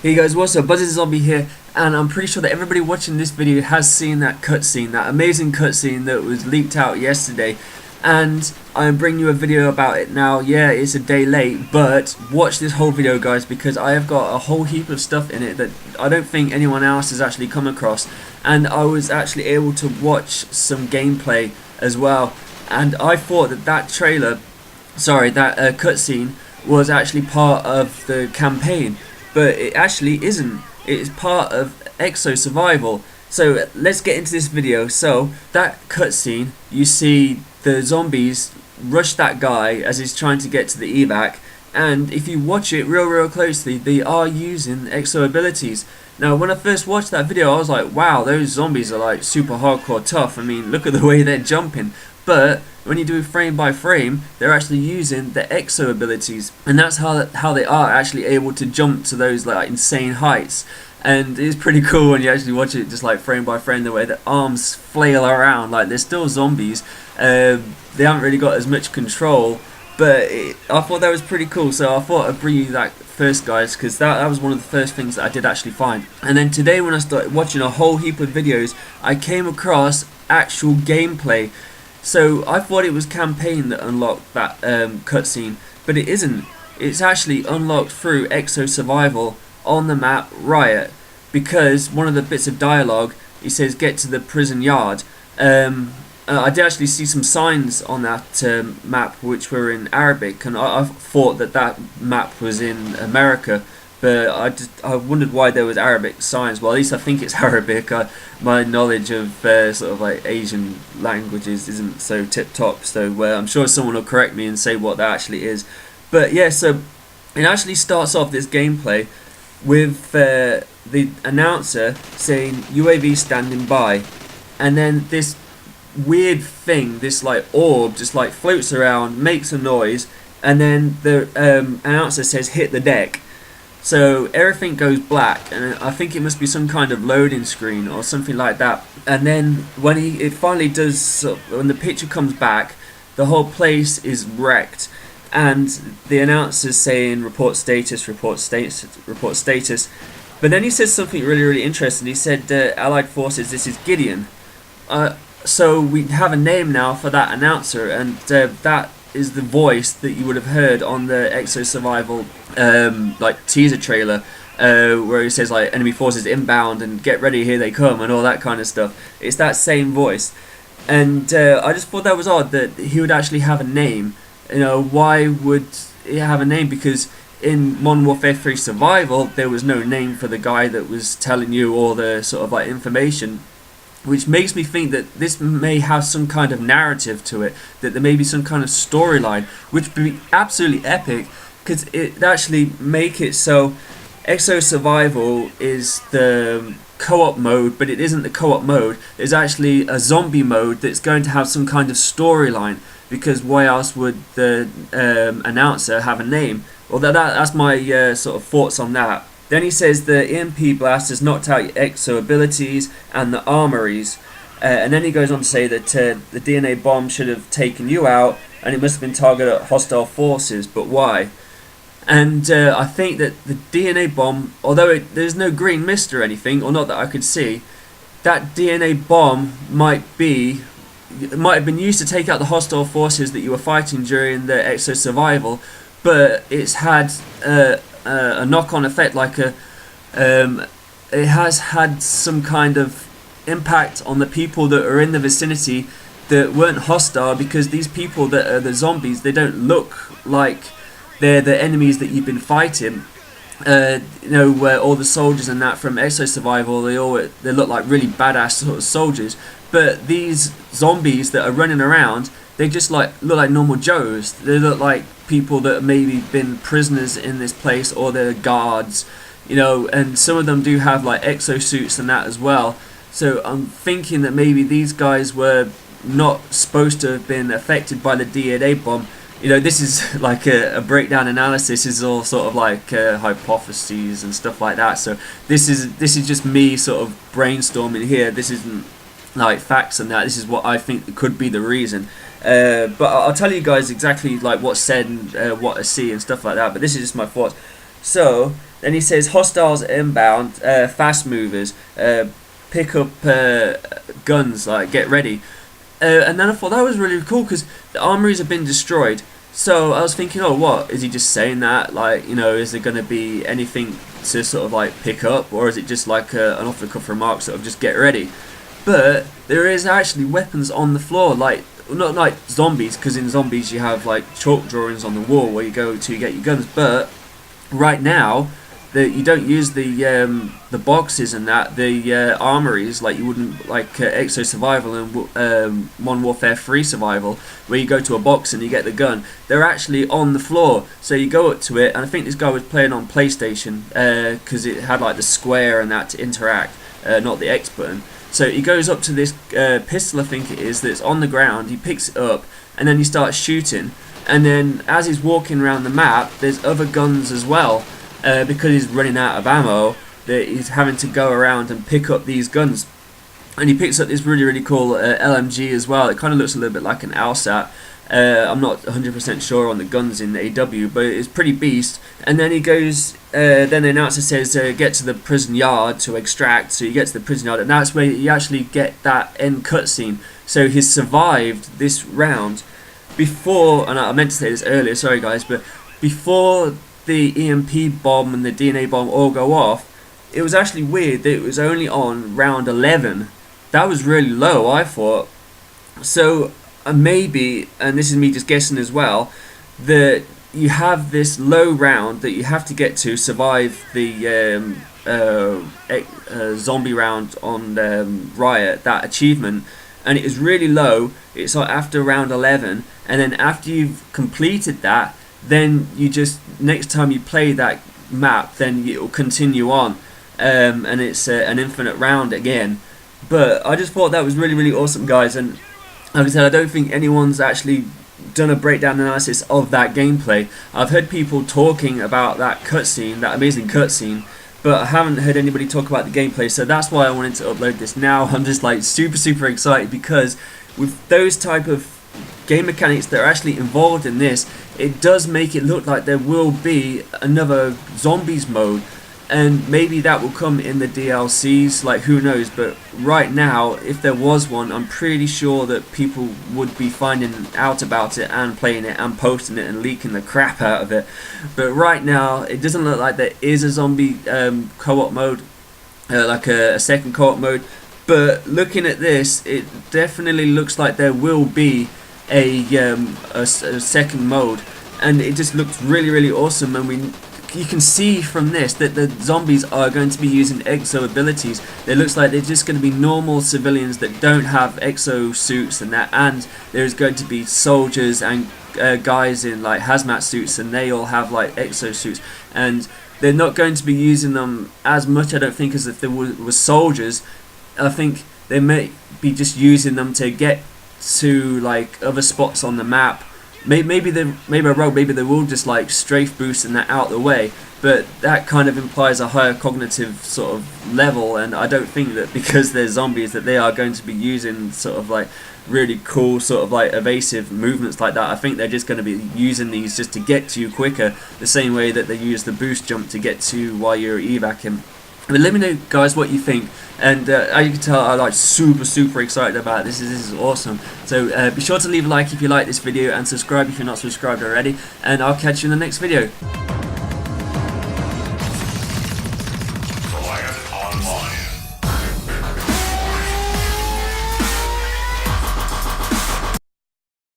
Hey guys, what's up? BuzzedZombie here, and I'm pretty sure that everybody watching this video has seen that cutscene, that amazing cutscene that was leaked out yesterday, and I'm bringing you a video about it now. Yeah, it's a day late, but watch this whole video, guys, because I have got a whole heap of stuff in it that I don't think anyone else has actually come across, and I was actually able to watch some gameplay as well, and I thought that that cutscene was actually part of the campaign. But it actually isn't. It is part of Exo Survival. So let's get into this video. So that cutscene, you see the zombies rush that guy as he's trying to get to the evac, and if you watch it real closely, they are using Exo abilities. Now when I first watched that video, I was like, wow, those zombies are like super hardcore tough. I mean, look at the way they're jumping. But when you do frame by frame, they're actually using the Exo abilities, and that's how they are actually able to jump to those like insane heights. And it's pretty cool when you actually watch it, just like frame by frame, the way the arms flail around. Like they're still zombies. They haven't really got as much control, but I thought that was pretty cool. So I thought I'd bring you that first, guys, because that was one of the first things that I did actually find. And then today, when I started watching a whole heap of videos, I came across actual gameplay. So I thought it was campaign that unlocked that cutscene, but it isn't. It's actually unlocked through Exo Survival on the map Riot, because one of the bits of dialogue, he says get to the prison yard. I did actually see some signs on that map which were in Arabic, and I thought that that map was in America, but I wondered why there was Arabic signs. Well, at least I think it's Arabic. My knowledge of sort of like Asian languages isn't so tip top, so I'm sure someone will correct me and say what that actually is. But yeah, so it actually starts off this gameplay with the announcer saying UAV standing by, and then this weird thing, this like orb, just like floats around, makes a noise, and then the announcer says hit the deck. So everything goes black, and I think it must be some kind of loading screen or something like that. And then when it finally does, when the picture comes back, the whole place is wrecked, and the announcer's saying report status, report status, report status. But then he says something really interesting. He said, Allied forces, this is Gideon. So we have a name now for that announcer, and that is the voice that you would have heard on the Exo Survival like teaser trailer, where he says like enemy forces inbound and get ready, here they come, and all that kind of stuff. It's that same voice, and I just thought that was odd that he would actually have a name. You know, why would he have a name? Because in Modern Warfare 3 Survival, there was no name for the guy that was telling you all the sort of like information, which makes me think that this may have some kind of narrative to it, that there may be some kind of storyline, which would be absolutely epic, because it actually make it so Exo Survival is the co-op mode, but it isn't the co-op mode. There's actually a zombie mode that's going to have some kind of storyline, because why else would the announcer have a name? Well, that's my sort of thoughts on that. Then he says the EMP blast has knocked out your Exo abilities and the armories, and then he goes on to say that the DNA bomb should have taken you out, and it must have been targeted at hostile forces, but why? And I think that the DNA bomb, although there's no green mist or anything, or not that I could see, that DNA bomb might have been used to take out the hostile forces that you were fighting during the Exo Survival, but it's had a knock-on effect, like it has had some kind of impact on the people that are in the vicinity that weren't hostile, because these people that are the zombies, they don't look like they're the enemies that you've been fighting. You know, where all the soldiers and that from Exo Survival, they look like really badass sort of soldiers, but these zombies that are running around, they just look like normal Joes. They look like people that have maybe been prisoners in this place, or they're guards, you know, and some of them do have like exosuits and that as well. So I'm thinking that maybe these guys were not supposed to have been affected by the DNA bomb. You know, this is like a breakdown analysis. This is all sort of like hypotheses and stuff like that. So this is just me sort of brainstorming here. This isn't like facts and that. This is what I think could be the reason. But I'll tell you guys exactly like what's said and what I see and stuff like that. But this is just my thoughts. So Then he says hostiles inbound, fast movers, pick up guns, like get ready. And then I thought that was really cool because the armories have been destroyed. So I was thinking, oh, what is he just saying that? Like, you know, is there going to be anything to sort of like pick up, or is it just like an off the cuff remark, sort of just get ready? But there is actually weapons on the floor, like not like zombies, because in zombies you have like chalk drawings on the wall where you go to get your guns. But right now, you don't use the boxes and that, the armories like you wouldn't like Exo Survival and Modern Warfare 3 Survival, where you go to a box and you get the gun. They're actually on the floor, so you go up to it, and I think this guy was playing on PlayStation because it had like the square and that to interact, not the X button. So he goes up to this pistol, I think it is, that's on the ground. He picks it up and then he starts shooting. And then as he's walking around the map, there's other guns as well. Because he's running out of ammo, that he's having to go around and pick up these guns. And he picks up this really, really cool LMG as well. It kind of looks a little bit like an ALSAT. I'm not 100% sure on the guns in AW, but it's pretty beast. And then he goes, then the announcer says, get to the prison yard to extract. So you get to the prison yard, and that's where you actually get that end cutscene. So he's survived this round before, and I meant to say this earlier, sorry guys, but before the EMP bomb and the DNA bomb all go off, it was actually weird that it was only on round 11. That was really low, I thought. So maybe, and this is me just guessing as well, that you have this low round that you have to get to survive the zombie round on Riot, that achievement, and it is really low. It's like after round 11, and then after you've completed that, then you just, next time you play that map, then it will continue on, and it's an infinite round again. But I just thought that was really, really awesome, guys. And like I said, I don't think anyone's actually done a breakdown analysis of that gameplay. I've heard people talking about that cutscene, that amazing cutscene, but I haven't heard anybody talk about the gameplay. So that's why I wanted to upload this now. I'm just like super, super excited, because with those type of game mechanics that are actually involved in this, it does make it look like there will be another zombies mode, and maybe that will come in the DLCs, like who knows. But right now, if there was one, I'm pretty sure that people would be finding out about it and playing it and posting it and leaking the crap out of it. But right now, it doesn't look like there is a zombie co-op mode, like a second co-op mode. But looking at this, it definitely looks like there will be a second mode, and it just looks really, really awesome. And you can see from this that the zombies are going to be using exo abilities. It looks like they're just going to be normal civilians that don't have exo suits and that, and there's going to be soldiers and guys in like hazmat suits, and they all have like exo suits, and they're not going to be using them as much, I don't think, as if there were soldiers. I think they may be just using them to get to like other spots on the map. Maybe they're rogue, maybe they will just like strafe boost and that out the way, but that kind of implies a higher cognitive sort of level, and I don't think that because they're zombies that they are going to be using sort of like really cool sort of like evasive movements like that. I think they're just going to be using these just to get to you quicker, the same way that they use the boost jump to get to while you're evacing. But let me know, guys, what you think. And as you can tell, I'm like super excited about this. This is awesome. So be sure to leave a like if you like this video, and subscribe if you're not subscribed already. And I'll catch you in the next video.